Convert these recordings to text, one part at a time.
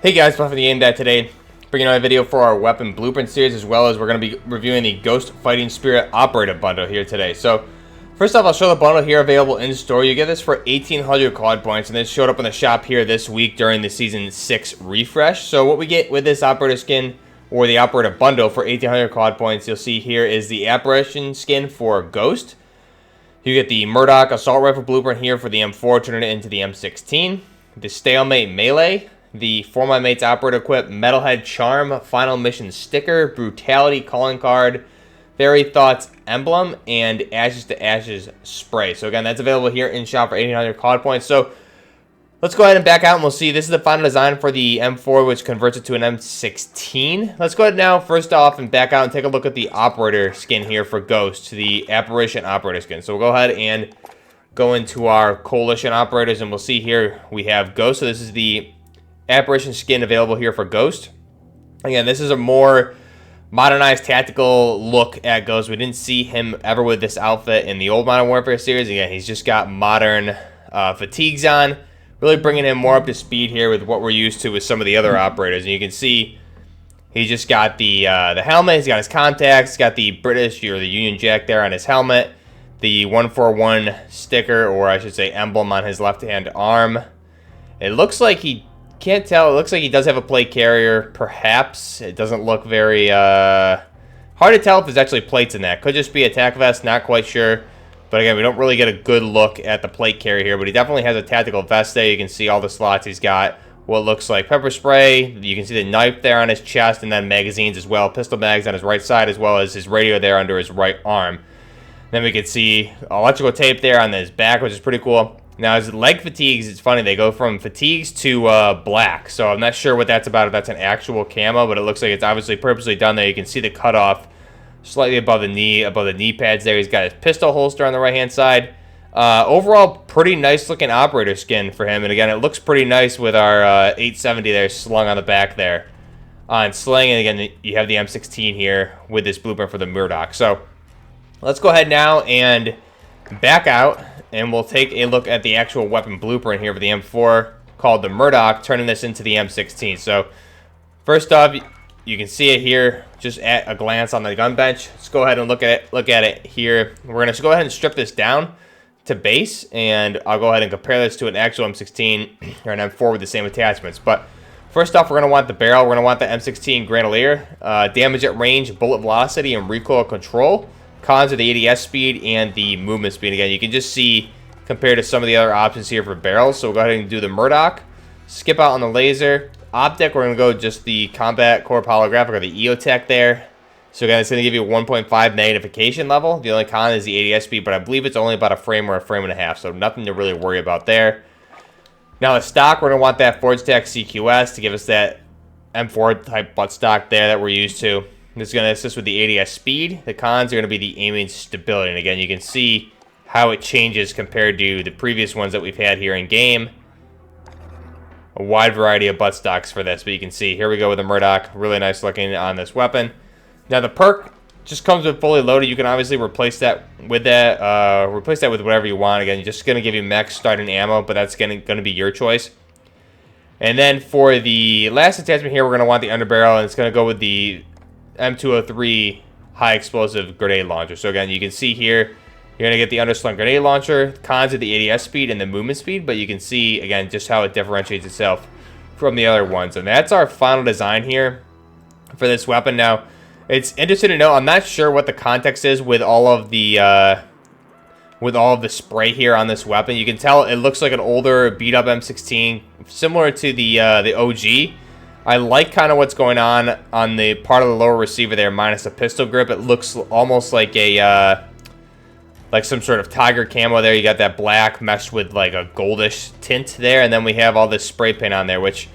Hey guys, Buff from the Game Dad today, bringing out a video for our weapon blueprint series, as well as we're going to be reviewing the Ghost Fighting Spirit Operator bundle here today. So, first off, I'll show the bundle here available in store. You get this for 1,800 quad points, and this showed up in the shop here this week during the Season 6 refresh. So what we get with this Operator skin, or the Operator bundle for 1,800 quad points, you'll see here is the Apparition skin for Ghost. You get the MURDOC Assault Rifle Blueprint here for the M4, turning it into the M16. The Stalemate Melee. The For My Mates Operator Equip Metalhead Charm Final Mission Sticker, Brutality Calling Card, Fairy Thoughts Emblem, and Ashes to Ashes Spray. So again, that's available here in shop for 1,800 quad points. So let's go ahead and back out and we'll see. This is the final design for the M4, which converts it to an M16. Let's go ahead now, first off, and back out and take a look at the Operator skin here for Ghost, the Apparition Operator skin. So we'll go ahead and go into our Coalition Operators, and we'll see here we have Ghost. So this is the Apparition skin available here for Ghost. Again, this is a more modernized tactical look at Ghost. We didn't see him ever with this outfit in the old Modern Warfare series. Again, he's just got modern fatigues on, really bringing him more up to speed here with what we're used to with some of the other operators. And you can see he's just got the helmet, he's got his contacts, he's got the British or the Union Jack there on his helmet, the 141 sticker, or I should say emblem, on his left-hand arm. It looks like can't tell. It looks like he does have a plate carrier, perhaps. It doesn't look very, hard to tell if there's actually plates in that. Could just be a tac vest, not quite sure. But again, we don't really get a good look at the plate carrier here, but he definitely has a tactical vest there. You can see all the slots he's got. What looks like pepper spray. You can see the knife there on his chest, and then magazines as well. Pistol mags on his right side, as well as his radio there under his right arm. Then we can see electrical tape there on his back, which is pretty cool. Now, his leg fatigues, it's funny, they go from fatigues to black. So I'm not sure what that's about, if that's an actual camo, but it looks like it's obviously purposely done there. You can see the cutoff slightly above the knee pads there. He's got his pistol holster on the right-hand side. Overall, pretty nice-looking operator skin for him. And again, it looks pretty nice with our 870 there slung on the back there on sling. And again, you have the M16 here with this blueprint for the MURDOC. So let's go ahead now and back out, and we'll take a look at the actual weapon blueprint here for the M4 called the MURDOC, turning this into the M16. So first off, you can see it here just at a glance on the gun bench. Let's go ahead and look at it here. We're going to go ahead and strip this down to base, and I'll go ahead and compare this to an actual M16 or an M4 with the same attachments. But first off, we're going to want the barrel. We're going to want the M16 Grenadier. Damage at range, bullet velocity, and recoil control. Cons are the ADS speed and the movement speed. Again, you can just see compared to some of the other options here for barrels. So we'll go ahead and do the MURDOC. Skip out on the laser. Optic, we're going to go just the Combat Corp Holographic, or the EOTech there. So again, it's going to give you a 1.5 magnification level. The only con is the ADS speed, but I believe it's only about a frame or a frame and a half. So nothing to really worry about there. Now the stock, we're going to want that ForgeTech CQS to give us that M4 type butt stock there that we're used to. This is going to assist with the ADS speed. The cons are going to be the aiming stability. And again, you can see how it changes compared to the previous ones that we've had here in game. A wide variety of butt stocks for this, but you can see here we go with the MURDOC. Really nice looking on this weapon. Now the perk just comes with fully loaded. You can obviously replace that with whatever you want. Again, just going to give you max starting ammo, but that's going to be your choice. And then for the last attachment here, we're going to want the Underbarrel, and it's going to go with the M203 high explosive grenade launcher. So again, you can see here, you're going to get the underslung grenade launcher, cons of the ADS speed and the movement speed, but you can see, again, just how it differentiates itself from the other ones. And that's our final design here for this weapon. Now, it's interesting to know, I'm not sure what the context is with all of the spray here on this weapon. You can tell it looks like an older, beat-up M16, similar to the OG. I like kind of what's going on the part of the lower receiver there, minus the pistol grip. It looks almost like a like some sort of tiger camo there. You got that black meshed with like a goldish tint there, and then we have all this spray paint on there, which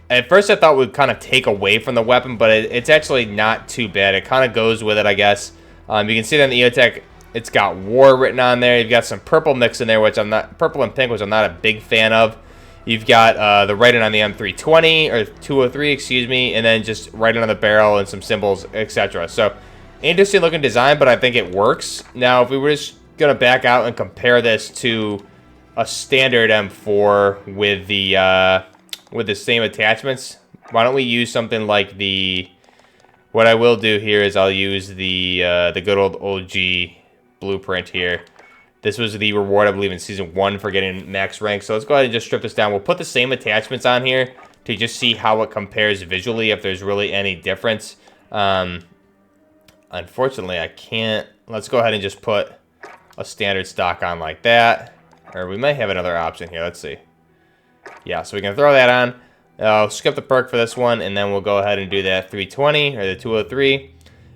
at first I thought would kind of take away from the weapon, but it's actually not too bad. It kind of goes with it, I guess. You can see it on the EOTech. It's got war written on there. You've got some purple mix in there, purple and pink, which I'm not a big fan of. You've got the writing on the M320, or 203, excuse me, and then just writing on the barrel and some symbols, etc. So, interesting looking design, but I think it works. Now, if we were just going to back out and compare this to a standard M4 with the with the same attachments, why don't we use something like the... What I will do here is I'll use the good old OG Blueprint here. This was the reward, I believe, in Season 1 for getting max rank. So let's go ahead and just strip this down. We'll put the same attachments on here to just see how it compares visually, if there's really any difference. Unfortunately, I can't. Let's go ahead and just put a standard stock on like that. Or we might have another option here. Let's see. Yeah, so we can throw that on. I'll skip the perk for this one, and then we'll go ahead and do that 320 or the 203.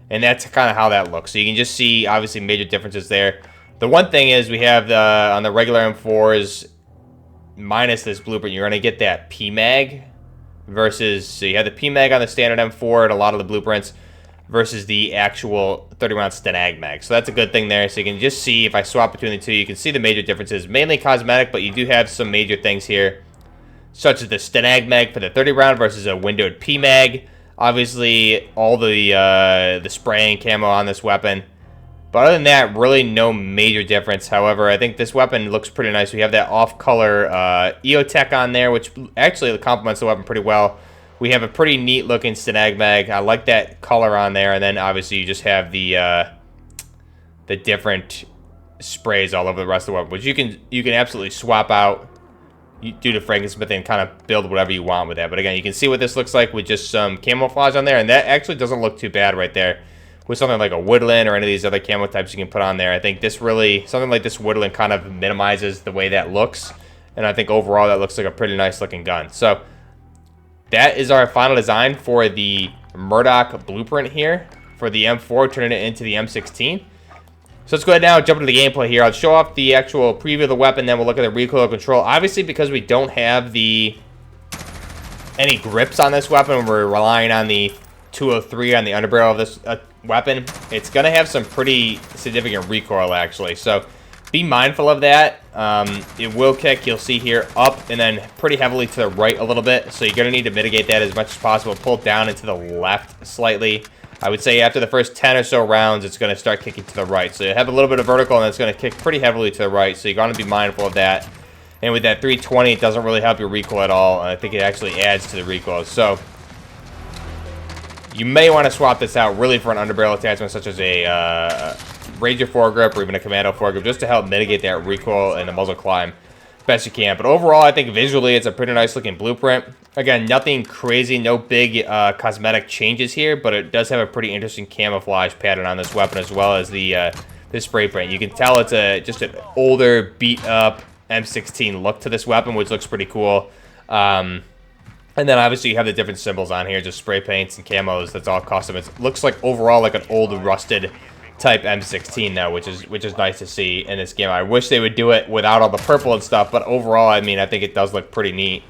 And that's kind of how that looks. So you can just see, obviously, major differences there. The one thing is we have on the regular M4s, minus this blueprint, you're going to get that PMAG versus, so you have the PMAG on the standard M4 and a lot of the blueprints versus the actual 30-round Stenag mag. So that's a good thing there. So you can just see, if I swap between the two, you can see the major differences. Mainly cosmetic, but you do have some major things here, such as the Stenag mag for the 30-round versus a windowed PMAG. Obviously, all the spraying camo on this weapon. But other than that, really no major difference. However, I think this weapon looks pretty nice. We have that off-color EOTech on there, which actually complements the weapon pretty well. We have a pretty neat-looking Stenag mag. I like that color on there. And then, obviously, you just have the different sprays all over the rest of the weapon, which you can absolutely swap out. You do the Frankenstein and kind of build whatever you want with that. But, again, you can see what this looks like with just some camouflage on there. And that actually doesn't look too bad right there. With something like a woodland or any of these other camo types you can put on there, I think this really, something like this woodland kind of minimizes the way that looks. And I think overall that looks like a pretty nice looking gun. So that is our final design for the MURDOC Blueprint here for the M4, turning it into the M16. So let's go ahead now and jump into the gameplay here. I'll show off the actual preview of the weapon, then we'll look at the recoil control. Obviously, because we don't have any grips on this weapon, we're relying on the 203 on the underbarrel of this weapon. It's going to have some pretty significant recoil, actually. So be mindful of that. It will kick, you'll see here, up and then pretty heavily to the right a little bit. So you're going to need to mitigate that as much as possible. Pull it down into the left slightly. I would say after the first 10 or so rounds, it's going to start kicking to the right. So you have a little bit of vertical, and it's going to kick pretty heavily to the right. So you're going to be mindful of that. And with that 320, it doesn't really help your recoil at all. I think it actually adds to the recoil. So you may want to swap this out really for an underbarrel attachment, such as a Ranger foregrip or even a Commando foregrip, just to help mitigate that recoil and the muzzle climb best you can. But overall, I think visually it's a pretty nice looking blueprint. Again, nothing crazy, no big cosmetic changes here, but it does have a pretty interesting camouflage pattern on this weapon, as well as the spray paint. You can tell it's just an older, beat up M16 look to this weapon, which looks pretty cool. And then obviously you have the different symbols on here, just spray paints and camos. That's all custom. It looks like overall like an old rusted type M16 now, which is nice to see in this game. I wish they would do it without all the purple and stuff, but overall, I mean, I think it does look pretty neat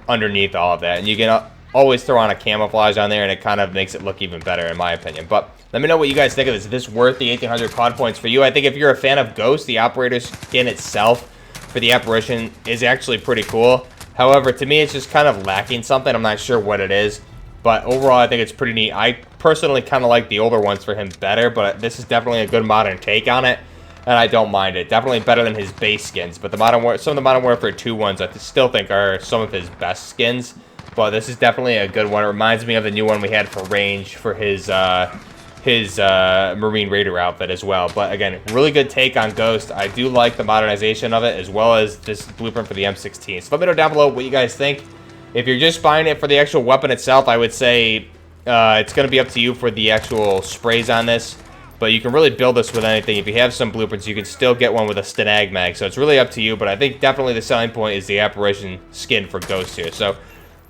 underneath all of that. And you can always throw on a camouflage on there, and it kind of makes it look even better, in my opinion. But let me know what you guys think of this. Is this worth the 1,800 COD points for you? I think if you're a fan of Ghost, the operator skin itself for the Apparition is actually pretty cool. However, to me, it's just kind of lacking something. I'm not sure what it is. But overall, I think it's pretty neat. I personally kind of like the older ones for him better, but this is definitely a good modern take on it, and I don't mind it. Definitely better than his base skins. But some of the Modern Warfare 2 ones I still think are some of his best skins. But this is definitely a good one. It reminds me of the new one we had for Range for his Marine Raider outfit as well. But again, really good take on Ghost. I do like the modernization of it, as well as this blueprint for the M16. So let me know down below what you guys think. If you're just buying it for the actual weapon itself, I would say it's going to be up to you for the actual sprays on this. But you can really build this with anything. If you have some blueprints, you can still get one with a Stenag mag. So it's really up to you. But I think definitely the selling point is the Apparition skin for Ghost here. So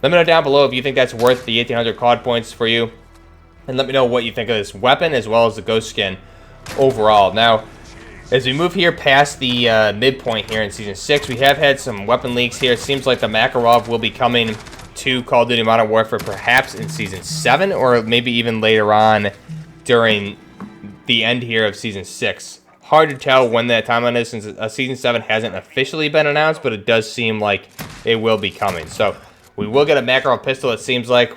let me know down below if you think that's worth the 1,800 COD points for you. And let me know what you think of this weapon as well as the Ghost skin overall. Now, as we move here past the midpoint here in Season 6, we have had some weapon leaks here. It seems like the Makarov will be coming to Call of Duty Modern Warfare perhaps in Season 7, or maybe even later on during the end here of Season 6. Hard to tell when that timeline is, since Season 7 hasn't officially been announced, but it does seem like it will be coming. So we will get a Makarov pistol, it seems like.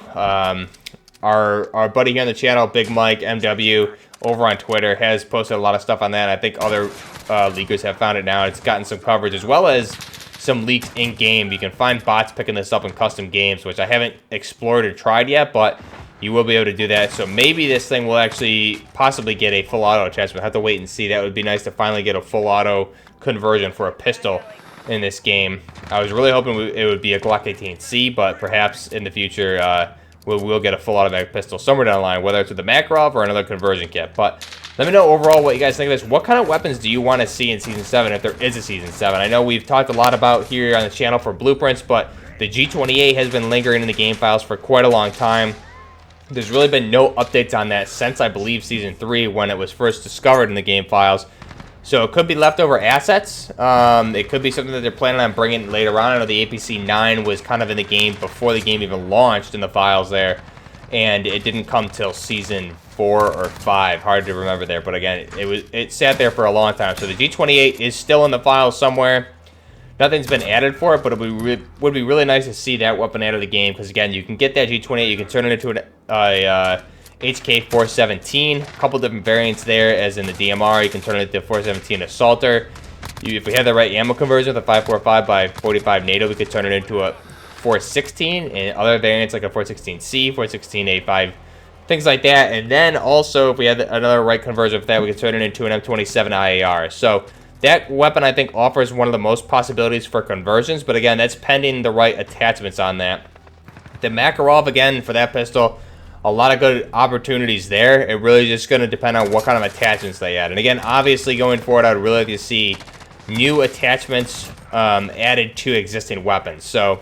Our buddy here on the channel, Big Mike, MW, over on Twitter, has posted a lot of stuff on that. I think other leakers have found it now. It's gotten some coverage, as well as some leaks in-game. You can find bots picking this up in custom games, which I haven't explored or tried yet, but you will be able to do that. So maybe this thing will actually possibly get a full auto attachment. We'll have to wait and see. That would be nice to finally get a full auto conversion for a pistol in this game. I was really hoping it would be a Glock 18C, but perhaps in the future we'll get a full automatic pistol somewhere down the line, whether it's with the Makarov or another conversion kit. But let me know overall what you guys think of this. What kind of weapons do you want to see in Season 7 if there is a Season 7? I know we've talked a lot about here on the channel for blueprints, but the G28 has been lingering in the game files for quite a long time. There's really been no updates on that since, I believe, Season 3 when it was first discovered in the game files. So it could be leftover assets. It could be something that they're planning on bringing later on. I know the APC-9 was kind of in the game before the game even launched in the files there. And it didn't come till Season 4 or 5. Hard to remember there. But again, it sat there for a long time. So the G28 is still in the files somewhere. Nothing's been added for it, but it would be really nice to see that weapon out of the game. Because again, you can get that G28. You can turn it into an HK417, a couple different variants there, as in the DMR. You can turn it into a 417 Assaulter. If we have the right ammo conversion with a 545x45 NATO, we could turn it into a 416, and other variants like a 416C, 416A5, things like that. And then also, if we had another right conversion for that, we could turn it into an M27 IAR. So that weapon, I think, offers one of the most possibilities for conversions, but again, that's pending the right attachments on that. The Makarov, again, for that pistol, a lot of good opportunities there. It really just going to depend on what kind of attachments they add. And again, obviously going forward, I would really like to see new attachments added to existing weapons. So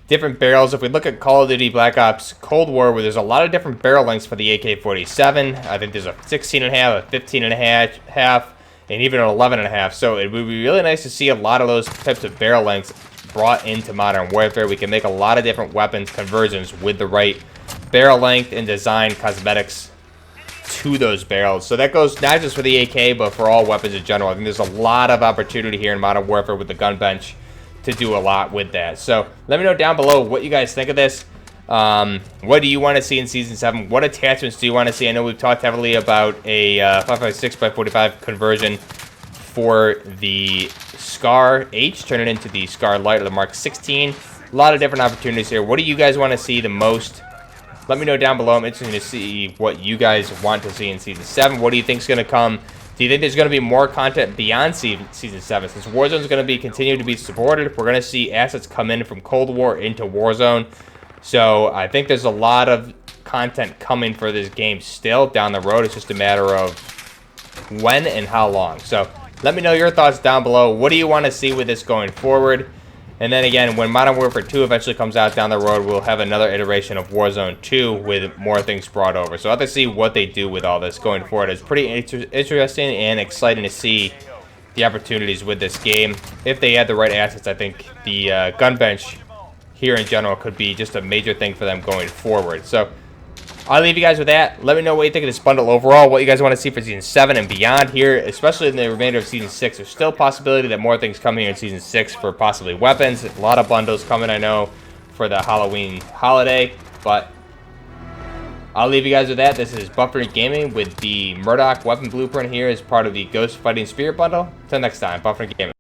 different barrels. If we look at Call of Duty Black Ops Cold War, where there's a lot of different barrel lengths for the AK-47. I think there's a 16.5, a 15.5, and even an 11.5. So it would be really nice to see a lot of those types of barrel lengths brought into Modern Warfare. We can make a lot of different weapons conversions with the right barrel length and design cosmetics to those barrels. So that goes not just for the AK, but for all weapons in general. I think there's a lot of opportunity here in Modern Warfare with the gun bench to do a lot with that. So let me know down below what you guys think of this. What do you want to see in Season 7? What attachments do you want to see? I know we've talked heavily about a 5.56x45 conversion for the Scar H, turn it into the Scar Light or the Mark 16. A lot of different opportunities here. What do you guys want to see the most? Let me know down below. I'm interested to see what you guys want to see in Season 7. What do you think is going to come? Do you think there's going to be more content beyond Season 7? Since Warzone is going to be continue to be supported, we're going to see assets come in from Cold War into Warzone. So I think there's a lot of content coming for this game still down the road. It's just a matter of when and how long. So let me know your thoughts down below. What do you want to see with this going forward? And then again, when Modern Warfare 2 eventually comes out down the road, we'll have another iteration of Warzone 2 with more things brought over. So I'll have to see what they do with all this going forward. It's pretty interesting and exciting to see the opportunities with this game. If they add the right assets, I think the gun bench here in general could be just a major thing for them going forward. So I'll leave you guys with that. Let me know what you think of this bundle overall, what you guys want to see for Season 7 and beyond here, especially in the remainder of Season 6. There's still a possibility that more things come here in Season 6 for possibly weapons. A lot of bundles coming, I know, for the Halloween holiday, but I'll leave you guys with that. This is Blueprint Gaming with the MURDOC Weapon Blueprint here as part of the Ghost Fighting Spirit bundle. Until next time, Blueprint Gaming.